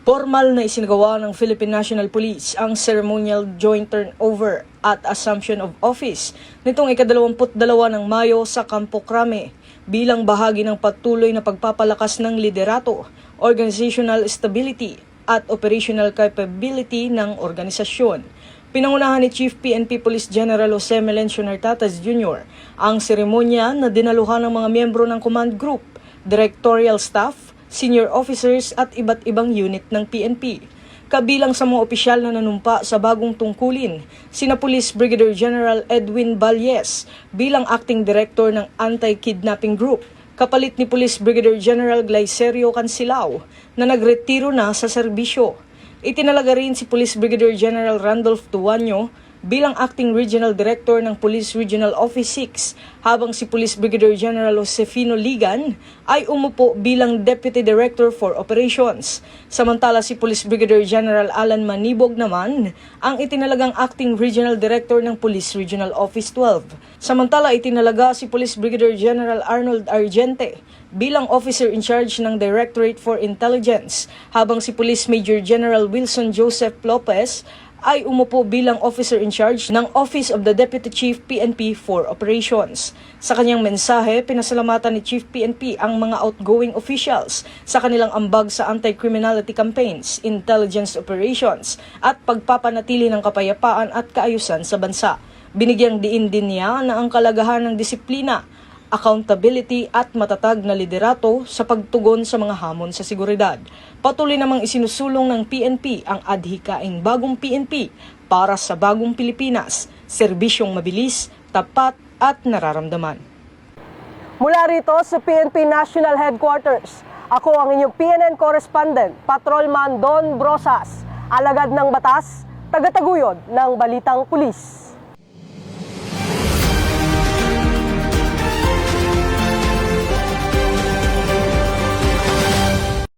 Formal na isinagawa ng Philippine National Police ang ceremonial joint turnover at assumption of office nitong ika-22 ng Mayo sa Campo Crame bilang bahagi ng patuloy na pagpapalakas ng liderato, organizational stability at operational capability ng organisasyon. Pinangunahan ni Chief PNP Police General Jose Melencio Nartatas Jr. ang seremonya na dinaluhan ng mga miyembro ng command group, directorial staff, senior officers at iba't ibang unit ng PNP. Kabilang sa mga opisyal na nanumpa sa bagong tungkulin, sina Police Brigadier General Edwin Balles bilang acting director ng Anti-Kidnapping Group, kapalit ni Police Brigadier General Glycerio Cansilao na nagretiro na sa serbisyo. Itinalaga rin si Police Brigadier General Randolph Tuanyo bilang Acting Regional Director ng Police Regional Office 6, habang si Police Brigadier General Josefino Ligan ay umupo bilang Deputy Director for Operations. Samantala si Police Brigadier General Alan Manibog naman ang itinalagang Acting Regional Director ng Police Regional Office 12. Samantala itinalaga si Police Brigadier General Arnold Argente bilang Officer in Charge ng Directorate for Intelligence, habang si Police Major General Wilson Joseph Lopez ay umupo bilang Officer in Charge ng Office of the Deputy Chief PNP for Operations. Sa kanyang mensahe, pinasalamatan ni Chief PNP ang mga outgoing officials sa kanilang ambag sa anti-criminality campaigns, intelligence operations at pagpapanatili ng kapayapaan at kaayusan sa bansa. Binigyang diin din niya na ang kalagahan ng disiplina, accountability at matatag na liderato sa pagtugon sa mga hamon sa seguridad. Patuloy namang isinusulong ng PNP ang adhikaing bagong PNP para sa bagong Pilipinas, serbisyong mabilis, tapat at nararamdaman. Mula rito sa PNP National Headquarters, ako ang inyong PNN correspondent, Patrolman Don Brosas, alagad ng batas, tagataguyod ng Balitang Pulis.